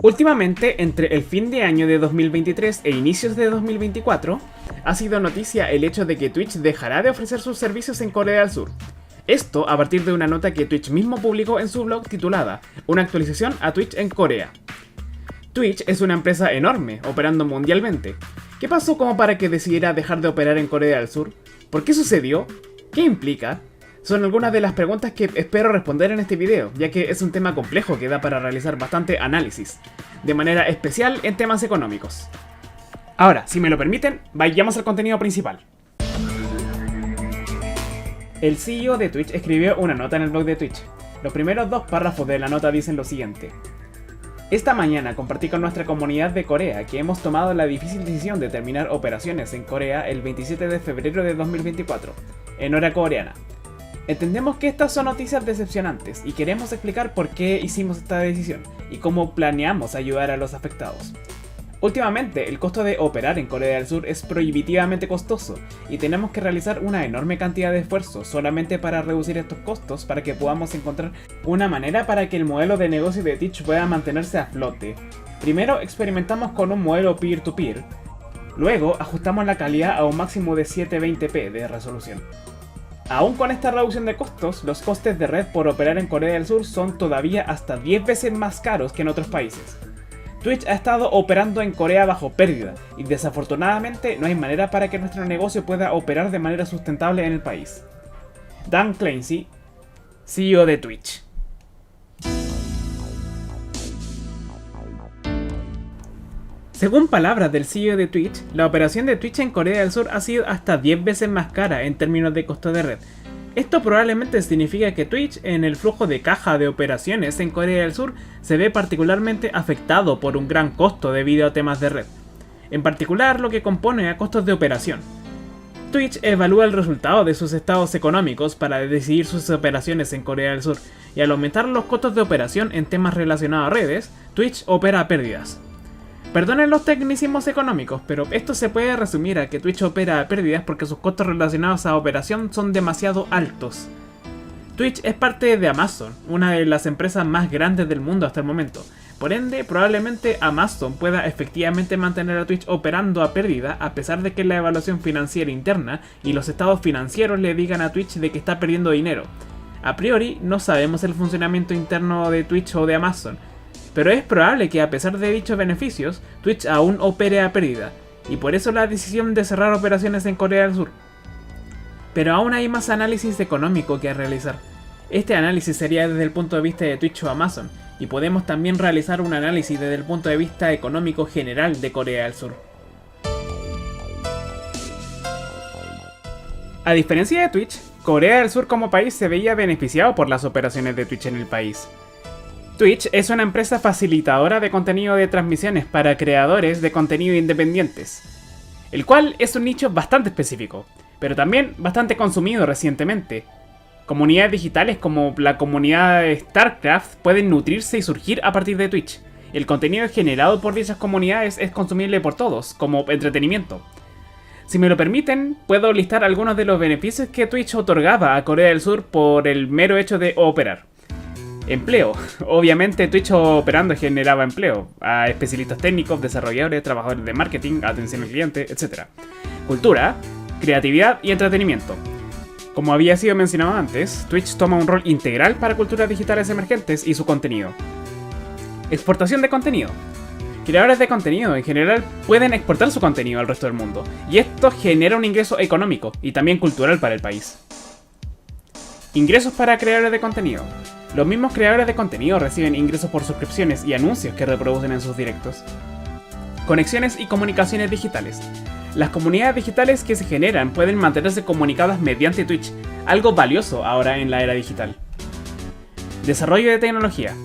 Últimamente, entre el fin de año de 2023 e inicios de 2024, ha sido noticia el hecho de que Twitch dejará de ofrecer sus servicios en Corea del Sur. Esto a partir de una nota que Twitch mismo publicó en su blog titulada Una actualización a Twitch en Corea. Twitch es una empresa enorme, operando mundialmente. ¿Qué pasó como para que decidiera dejar de operar en Corea del Sur? ¿Por qué sucedió? ¿Qué implica? Son algunas de las preguntas que espero responder en este video, ya que es un tema complejo que da para realizar bastante análisis, de manera especial en temas económicos. Ahora, si me lo permiten, vayamos al contenido principal. El CEO de Twitch escribió una nota en el blog de Twitch. Los primeros dos párrafos de la nota dicen lo siguiente. Esta mañana compartí con nuestra comunidad de Corea que hemos tomado la difícil decisión de terminar operaciones en Corea el 27 de febrero de 2024, en hora coreana. Entendemos que estas son noticias decepcionantes y queremos explicar por qué hicimos esta decisión y cómo planeamos ayudar a los afectados. Últimamente, el costo de operar en Corea del Sur es prohibitivamente costoso y tenemos que realizar una enorme cantidad de esfuerzos solamente para reducir estos costos para que podamos encontrar una manera para que el modelo de negocio de Twitch pueda mantenerse a flote. Primero experimentamos con un modelo peer-to-peer, luego ajustamos la calidad a un máximo de 720p de resolución. Aún con esta reducción de costos, los costes de red por operar en Corea del Sur son todavía hasta 10 veces más caros que en otros países. Twitch ha estado operando en Corea bajo pérdida, y desafortunadamente no hay manera para que nuestro negocio pueda operar de manera sustentable en el país. Dan Clancy, CEO de Twitch. Según palabras del CEO de Twitch, la operación de Twitch en Corea del Sur ha sido hasta 10 veces más cara en términos de costo de red. Esto probablemente significa que Twitch en el flujo de caja de operaciones en Corea del Sur se ve particularmente afectado por un gran costo debido a temas de red. En particular lo que compone a costos de operación. Twitch evalúa el resultado de sus estados económicos para decidir sus operaciones en Corea del Sur, y al aumentar los costos de operación en temas relacionados a redes, Twitch opera a pérdidas. Perdonen los tecnicismos económicos, pero esto se puede resumir a que Twitch opera a pérdidas porque sus costos relacionados a operación son demasiado altos. Twitch es parte de Amazon, una de las empresas más grandes del mundo hasta el momento. Por ende, probablemente Amazon pueda efectivamente mantener a Twitch operando a pérdida a pesar de que la evaluación financiera interna y los estados financieros le digan a Twitch de que está perdiendo dinero. A priori, no sabemos el funcionamiento interno de Twitch o de Amazon, pero es probable que a pesar de dichos beneficios, Twitch aún opere a pérdida, y por eso la decisión de cerrar operaciones en Corea del Sur. Pero aún hay más análisis económico que realizar. Este análisis sería desde el punto de vista de Twitch o Amazon, y podemos también realizar un análisis desde el punto de vista económico general de Corea del Sur. A diferencia de Twitch, Corea del Sur como país se veía beneficiado por las operaciones de Twitch en el país. Twitch es una empresa facilitadora de contenido de transmisiones para creadores de contenido independientes, el cual es un nicho bastante específico, pero también bastante consumido recientemente. Comunidades digitales como la comunidad de StarCraft pueden nutrirse y surgir a partir de Twitch. El contenido generado por dichas comunidades es consumible por todos, como entretenimiento. Si me lo permiten, puedo listar algunos de los beneficios que Twitch otorgaba a Corea del Sur por el mero hecho de operar. Empleo. Obviamente Twitch operando generaba empleo a especialistas técnicos, desarrolladores, trabajadores de marketing, atención al cliente, etc. Cultura, creatividad y entretenimiento. Como había sido mencionado antes, Twitch toma un rol integral para culturas digitales emergentes y su contenido. Exportación de contenido. Creadores de contenido en general pueden exportar su contenido al resto del mundo, y esto genera un ingreso económico y también cultural para el país. Ingresos para creadores de contenido. Los mismos creadores de contenido reciben ingresos por suscripciones y anuncios que reproducen en sus directos. Conexiones y comunicaciones digitales. Las comunidades digitales que se generan pueden mantenerse comunicadas mediante Twitch, algo valioso ahora en la era digital. Desarrollo de tecnología.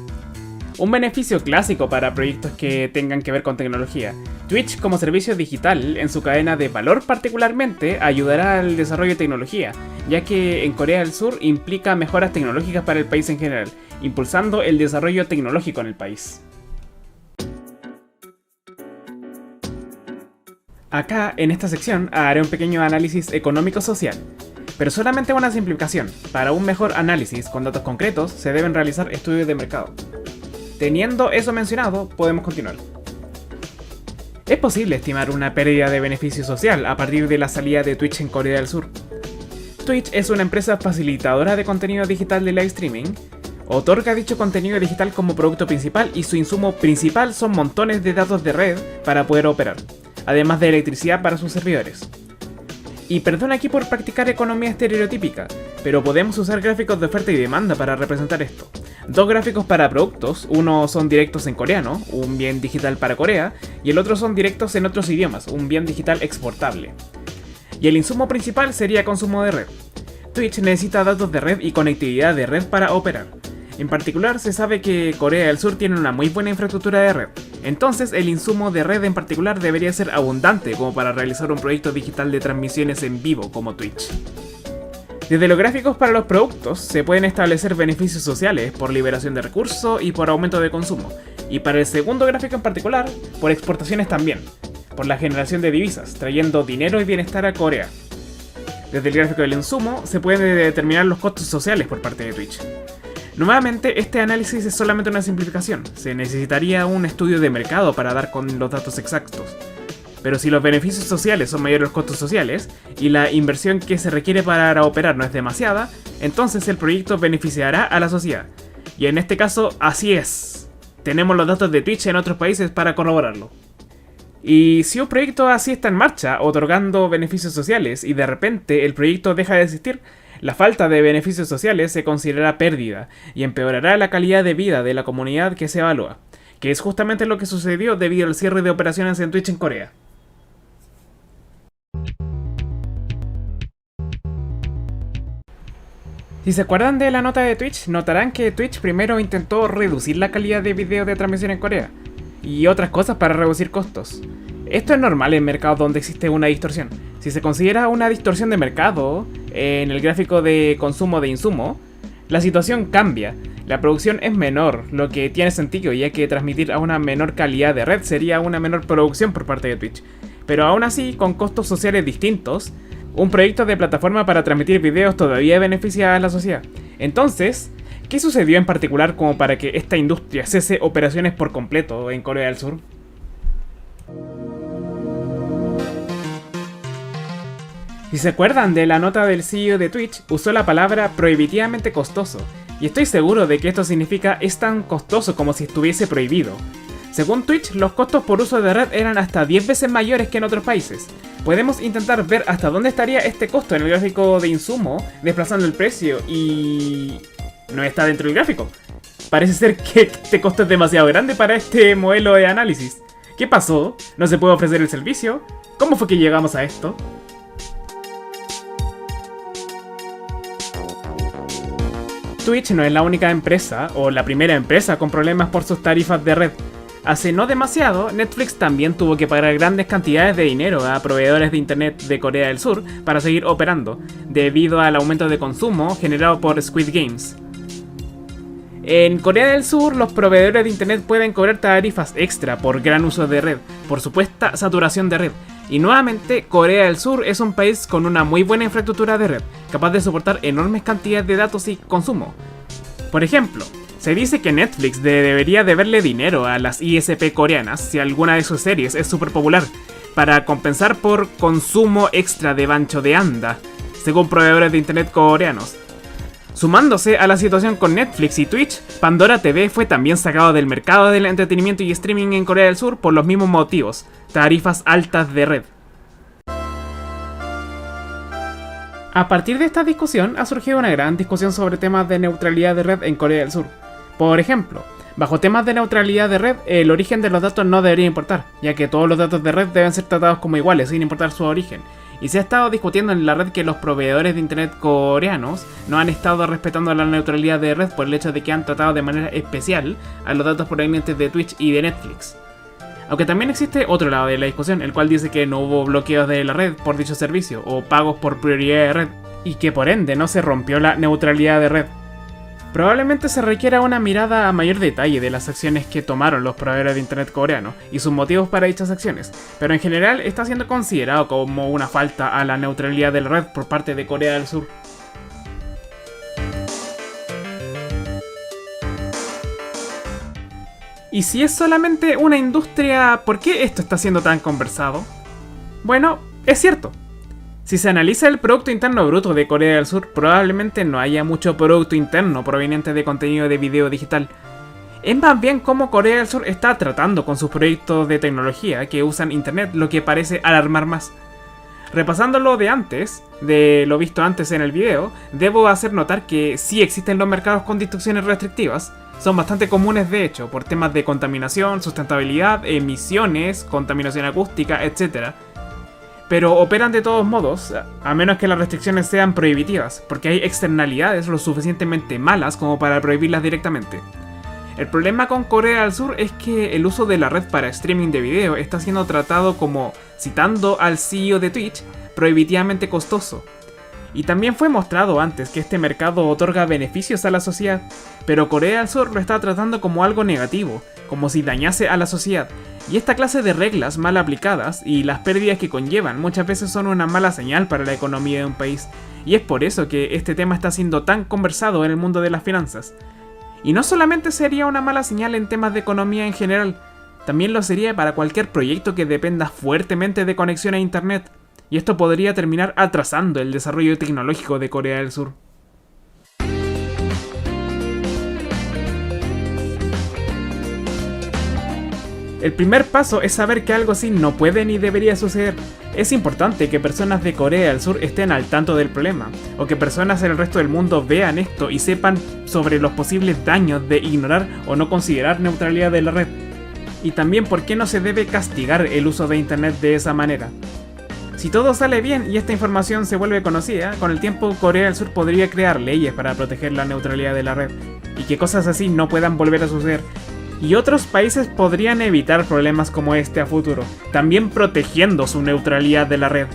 Un beneficio clásico para proyectos que tengan que ver con tecnología. Twitch como servicio digital en su cadena de valor particularmente ayudará al desarrollo de tecnología, ya que en Corea del Sur implica mejoras tecnológicas para el país en general, impulsando el desarrollo tecnológico en el país. Acá, en esta sección, haré un pequeño análisis económico-social, pero solamente una simplificación. Para un mejor análisis con datos concretos, se deben realizar estudios de mercado. Teniendo eso mencionado, podemos continuar. Es posible estimar una pérdida de beneficio social a partir de la salida de Twitch en Corea del Sur. Twitch es una empresa facilitadora de contenido digital de live streaming. Otorga dicho contenido digital como producto principal y su insumo principal son montones de datos de red para poder operar, además de electricidad para sus servidores. Y perdón aquí por practicar economía estereotípica, pero podemos usar gráficos de oferta y demanda para representar esto. Dos gráficos para productos, uno son directos en coreano, un bien digital para Corea, y el otro son directos en otros idiomas, un bien digital exportable. Y el insumo principal sería consumo de red. Twitch necesita datos de red y conectividad de red para operar. En particular, se sabe que Corea del Sur tiene una muy buena infraestructura de red, entonces el insumo de red en particular debería ser abundante como para realizar un proyecto digital de transmisiones en vivo como Twitch. Desde los gráficos para los productos se pueden establecer beneficios sociales por liberación de recursos y por aumento de consumo, y para el segundo gráfico en particular, por exportaciones también, por la generación de divisas, trayendo dinero y bienestar a Corea. Desde el gráfico del insumo se pueden determinar los costos sociales por parte de Twitch. Nuevamente, este análisis es solamente una simplificación, se necesitaría un estudio de mercado para dar con los datos exactos. Pero si los beneficios sociales son mayores que los costos sociales, y la inversión que se requiere para operar no es demasiada, entonces el proyecto beneficiará a la sociedad. Y en este caso, así es. Tenemos los datos de Twitch en otros países para corroborarlo. Y si un proyecto así está en marcha, otorgando beneficios sociales, y de repente el proyecto deja de existir, la falta de beneficios sociales se considerará pérdida y empeorará la calidad de vida de la comunidad que se evalúa, que es justamente lo que sucedió debido al cierre de operaciones en Twitch en Corea. Si se acuerdan de la nota de Twitch, notarán que Twitch primero intentó reducir la calidad de video de transmisión en Corea, y otras cosas para reducir costos. Esto es normal en mercados donde existe una distorsión. Si se considera una distorsión de mercado en el gráfico de consumo de insumo, la situación cambia. La producción es menor, lo que tiene sentido, ya que transmitir a una menor calidad de red sería una menor producción por parte de Twitch. Pero aún así, con costos sociales distintos, un proyecto de plataforma para transmitir videos todavía beneficia a la sociedad. Entonces, ¿qué sucedió en particular como para que esta industria cese operaciones por completo en Corea del Sur? Si se acuerdan de la nota del CEO de Twitch, usó la palabra prohibitivamente costoso, y estoy seguro de que esto significa es tan costoso como si estuviese prohibido. Según Twitch, los costos por uso de red eran hasta 10 veces mayores que en otros países. Podemos intentar ver hasta dónde estaría este costo en el gráfico de insumo, desplazando el precio, y no está dentro del gráfico. Parece ser que este costo es demasiado grande para este modelo de análisis. ¿Qué pasó? ¿No se puede ofrecer el servicio? ¿Cómo fue que llegamos a esto? Twitch no es la única empresa, o la primera empresa, con problemas por sus tarifas de red. Hace no demasiado, Netflix también tuvo que pagar grandes cantidades de dinero a proveedores de internet de Corea del Sur para seguir operando, debido al aumento de consumo generado por Squid Games. En Corea del Sur, los proveedores de internet pueden cobrar tarifas extra por gran uso de red, por supuesta saturación de red. Y nuevamente, Corea del Sur es un país con una muy buena infraestructura de red, capaz de soportar enormes cantidades de datos y consumo. Por ejemplo, se dice que Netflix debería deberle dinero a las ISP coreanas si alguna de sus series es súper popular, para compensar por consumo extra de ancho de banda, según proveedores de internet coreanos. Sumándose a la situación con Netflix y Twitch, Pandora TV fue también sacado del mercado del entretenimiento y streaming en Corea del Sur por los mismos motivos, tarifas altas de red. A partir de esta discusión ha surgido una gran discusión sobre temas de neutralidad de red en Corea del Sur. Por ejemplo, bajo temas de neutralidad de red, el origen de los datos no debería importar, ya que todos los datos de red deben ser tratados como iguales sin importar su origen. Y se ha estado discutiendo en la red que los proveedores de internet coreanos no han estado respetando la neutralidad de red por el hecho de que han tratado de manera especial a los datos provenientes de Twitch y de Netflix. Aunque también existe otro lado de la discusión, el cual dice que no hubo bloqueos de la red por dicho servicio o pagos por prioridad de red, y que por ende no se rompió la neutralidad de red. Probablemente se requiera una mirada a mayor detalle de las acciones que tomaron los proveedores de internet coreanos y sus motivos para dichas acciones, pero en general está siendo considerado como una falta a la neutralidad de la red por parte de Corea del Sur. Y si es solamente una industria, ¿por qué esto está siendo tan conversado? Bueno, es cierto. Si se analiza el Producto Interno Bruto de Corea del Sur, probablemente no haya mucho producto interno proveniente de contenido de video digital. Es más bien cómo Corea del Sur está tratando con sus proyectos de tecnología que usan internet, lo que parece alarmar más. Repasando lo de antes, de lo visto antes en el video, debo hacer notar que sí existen los mercados con distorsiones restrictivas. Son bastante comunes de hecho, por temas de contaminación, sustentabilidad, emisiones, contaminación acústica, etc. Pero operan de todos modos, a menos que las restricciones sean prohibitivas, porque hay externalidades lo suficientemente malas como para prohibirlas directamente. El problema con Corea del Sur es que el uso de la red para streaming de video está siendo tratado como, citando al CEO de Twitch, prohibitivamente costoso. Y también fue mostrado antes que este mercado otorga beneficios a la sociedad, pero Corea del Sur lo está tratando como algo negativo, como si dañase a la sociedad. Y esta clase de reglas mal aplicadas y las pérdidas que conllevan muchas veces son una mala señal para la economía de un país. Y es por eso que este tema está siendo tan conversado en el mundo de las finanzas. Y no solamente sería una mala señal en temas de economía en general, también lo sería para cualquier proyecto que dependa fuertemente de conexión a internet, y esto podría terminar atrasando el desarrollo tecnológico de Corea del Sur. El primer paso es saber que algo así no puede ni debería suceder. Es importante que personas de Corea del Sur estén al tanto del problema, o que personas en el resto del mundo vean esto y sepan sobre los posibles daños de ignorar o no considerar neutralidad de la red. Y también por qué no se debe castigar el uso de internet de esa manera. Si todo sale bien y esta información se vuelve conocida, con el tiempo Corea del Sur podría crear leyes para proteger la neutralidad de la red, y que cosas así no puedan volver a suceder. Y otros países podrían evitar problemas como este a futuro, también protegiendo su neutralidad de la red.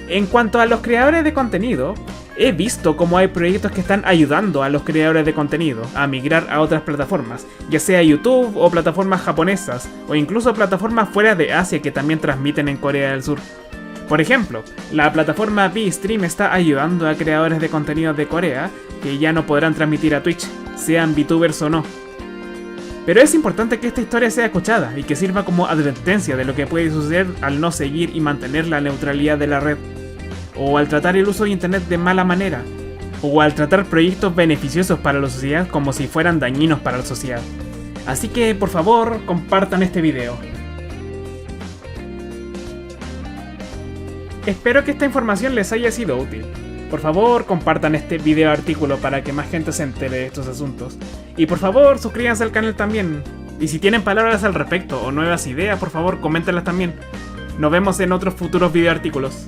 En cuanto a los creadores de contenido, he visto cómo hay proyectos que están ayudando a los creadores de contenido a migrar a otras plataformas, ya sea YouTube o plataformas japonesas, o incluso plataformas fuera de Asia que también transmiten en Corea del Sur. Por ejemplo, la plataforma VStream está ayudando a creadores de contenido de Corea que ya no podrán transmitir a Twitch, sean VTubers o no. Pero es importante que esta historia sea escuchada y que sirva como advertencia de lo que puede suceder al no seguir y mantener la neutralidad de la red, o al tratar el uso de internet de mala manera, o al tratar proyectos beneficiosos para la sociedad como si fueran dañinos para la sociedad. Así que por favor compartan este video. Espero que esta información les haya sido útil. Por favor, compartan este video artículo para que más gente se entere de estos asuntos. Y por favor, suscríbanse al canal también. Y si tienen palabras al respecto o nuevas ideas, por favor, coméntenlas también. Nos vemos en otros futuros video artículos.